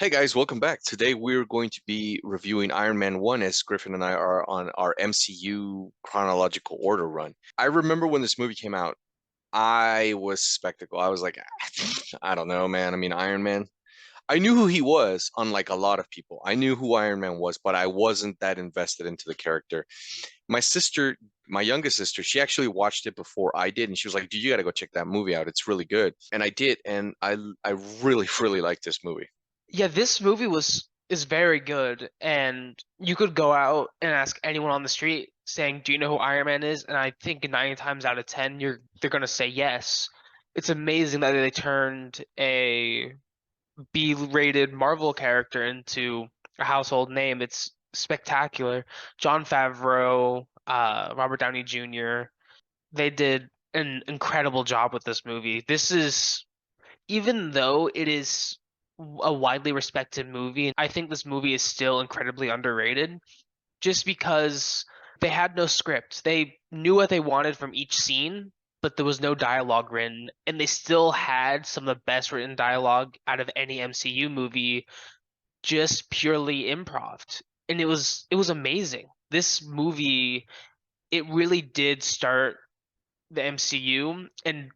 Hey guys, welcome back. Today we're going to be reviewing Iron Man 1 as Griffin and I are on our MCU chronological order run. I remember when this movie came out, I was skeptical. I was like, I don't know, man. I mean, Iron Man. I knew who he was, unlike a lot of people. I knew who Iron Man was, but I wasn't that invested into the character. My sister, my youngest sister, she actually watched it before I did, and she was like, "Dude, you got to go check that movie out. It's really good." And I did, and I really really liked this movie. Yeah, this movie was is very good, and you could go out and ask anyone on the street saying, "Do you know who Iron Man is?" And I think 9 times out of 10, they're gonna say yes. It's amazing that they turned a B-rated Marvel character into a household name. It's spectacular. Jon Favreau, Robert Downey Jr., they did an incredible job with this movie. This is even though it is a widely respected movie, I think this movie is still incredibly underrated just because they had no script. They knew what they wanted from each scene, but there was no dialogue written, and they still had some of the best written dialogue out of any MCU movie, just purely improv. And it was amazing. This movie, it really did start the MCU, and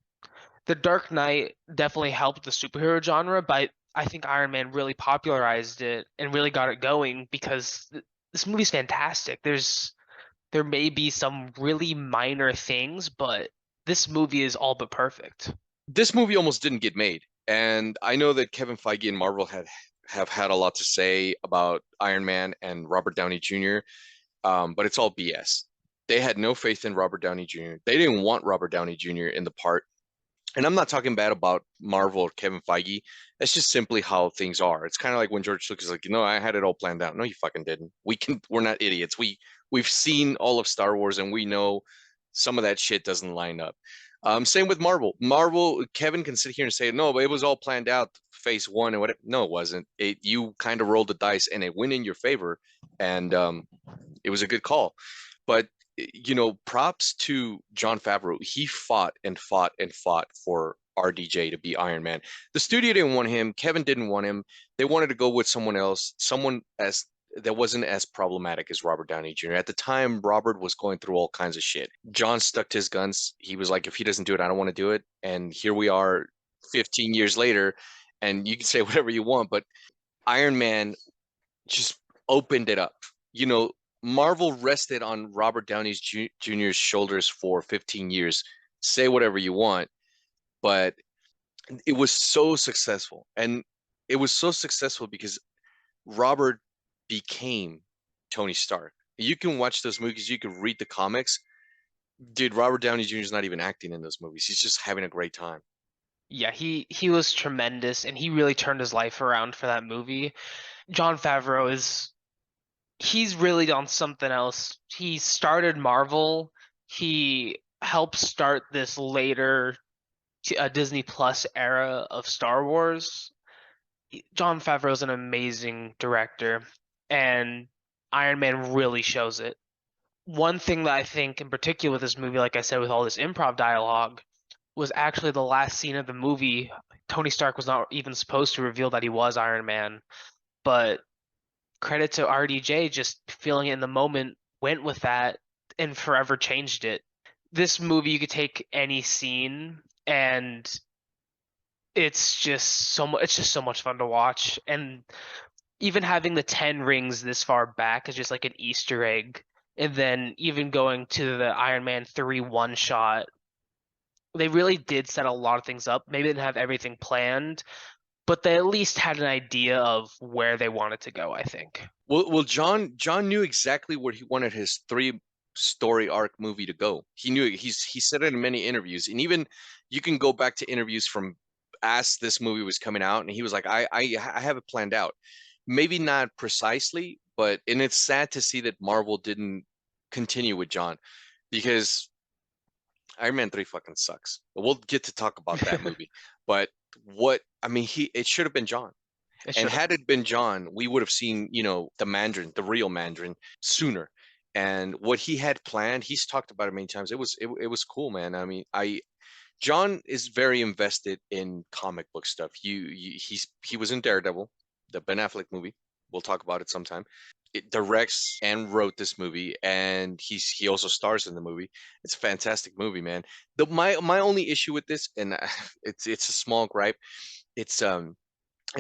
the Dark Knight definitely helped the superhero genre, but I think Iron Man really popularized it and really got it going because this movie's fantastic. There may be some really minor things, but this movie is all but perfect. This movie almost didn't get made. And I know that Kevin Feige and Marvel have had a lot to say about Iron Man and Robert Downey Jr., but it's all BS. They had no faith in Robert Downey Jr. They didn't want Robert Downey Jr. in the part. And I'm not talking bad about Marvel or Kevin Feige. That's just simply how things are. It's kind of like when George Lucas is like, I had it all planned out. No, you fucking didn't. We're not idiots. We've seen all of Star Wars and we know some of that shit doesn't line up. Same with Marvel. Marvel, Kevin can sit here and say, no, but it was all planned out, phase one and whatever. No, it wasn't. You kind of rolled the dice and it went in your favor, and it was a good call. But props to Jon Favreau. He fought and fought and fought for RDJ to be Iron Man. The studio didn't want him. Kevin didn't want him. They wanted to go with someone else, someone as that wasn't as problematic as Robert Downey Jr. At the time, Robert was going through all kinds of shit. John stuck to his guns. He was like, if he doesn't do it, I don't want to do it. And here we are 15 years later, and you can say whatever you want, but Iron Man just opened it up. You know, Marvel rested on Robert Downey Jr.'s shoulders for 15 years. Say whatever you want, but it was so successful. And it was so successful because Robert became Tony Stark. You can watch those movies, you can read the comics. Dude, Robert Downey Jr. is not even acting in those movies. He's just having a great time. Yeah, he was tremendous and he really turned his life around for that movie. Jon Favreau is he's really on something else. He started Marvel. He helped start this later Disney Plus era of Star Wars. Jon Favreau is an amazing director, and Iron Man really shows it. One thing that I think in particular with this movie, like I said, with all this improv dialogue, was actually the last scene of the movie. Tony Stark was not even supposed to reveal that he was Iron Man, but credit to RDJ just feeling it in the moment, went with that, and forever changed it. This movie, you could take any scene and it's just so much fun to watch, and even having the 10 rings this far back is just like an Easter egg, and then even going to the Iron Man 3 one shot, they really did set a lot of things up. Maybe they didn't have everything planned, but they at least had an idea of where they wanted to go, I think. Well, John knew exactly where he wanted his three story arc movie to go. He knew it. He said it in many interviews, and even you can go back to interviews from as this movie was coming out, and he was like, I have it planned out. Maybe not precisely, but and it's sad to see that Marvel didn't continue with John because Iron Man 3 fucking sucks. We'll get to talk about that movie. But what I mean, he it should have been John. It And should have. had it been John, we would have seen, the Mandarin, the real Mandarin, sooner. And what he had planned, he's talked about it many times. It was cool, man. I mean, I John is very invested in comic book stuff. He was in Daredevil. the Ben Affleck movie. We'll talk about it sometime. It directs and wrote this movie, and he also stars in the movie. It's a fantastic movie, man. My only issue with this, and it's a small gripe. It's and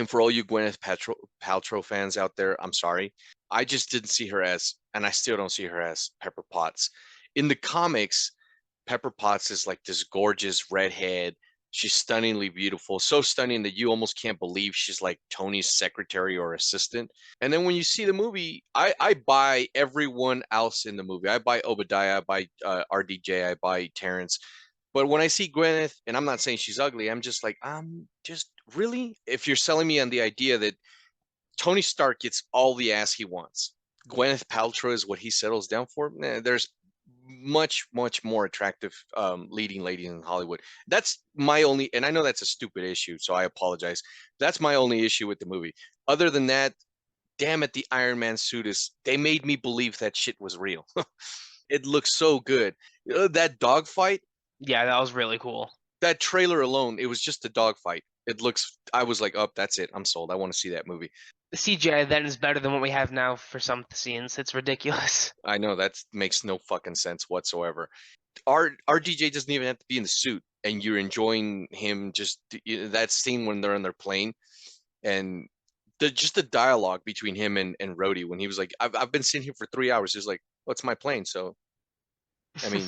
for all you Paltrow fans out there, I'm sorry. I just didn't see her as, and I still don't see her as Pepper Potts. In the comics, Pepper Potts is like this gorgeous redhead. She's stunningly beautiful, so stunning that you almost can't believe she's like Tony's secretary or assistant. And then when you see the movie, I buy everyone else in the movie. I buy Obadiah, I buy RDJ, I buy Terrence. But when I see Gwyneth, and I'm not saying she's ugly, I'm just like, just really? If you're selling me on the idea that Tony Stark gets all the ass he wants, Gwyneth Paltrow is what he settles down for, there's much, much more attractive leading ladies in Hollywood. That's my only, and I know that's a stupid issue, so I apologize. That's my only issue with the movie. Other than that, damn it, the Iron Man suit is, they made me believe that shit was real. It looks so good. That dogfight, Yeah, that was really cool. that trailer alone, it was just a dogfight. It looks, I was like, oh, that's it. I'm sold. I want to see that movie. The CGI then is better than what we have now for some scenes. It's ridiculous. I know that makes no fucking sense whatsoever. Our DJ doesn't even have to be in the suit, and you're enjoying him just that scene when they're on their plane, and just the dialogue between him and Rhodey when he was like, I've been sitting here for 3 hours. He's like, what's my plane? So I mean,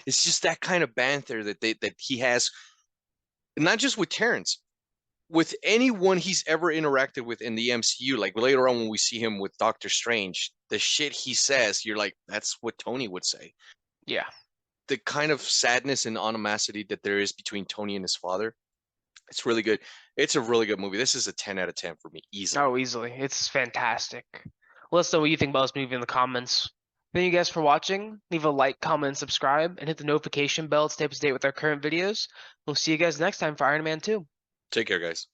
it's just that kind of banter that he has, not just with Terrence, with anyone he's ever interacted with in the MCU. Like later on when we see him with Doctor Strange, the shit he says, you're like, that's what Tony would say. Yeah. The kind of sadness and animosity that there is between Tony and his father, it's really good. It's a really good movie. This is a 10 out of 10 for me, easily. Oh, easily. It's fantastic. Let us know what you think about this movie in the comments. Thank you guys for watching. Leave a like, comment, and subscribe, and hit the notification bell to stay up to date with our current videos. We'll see you guys next time for Iron Man 2. Take care, guys.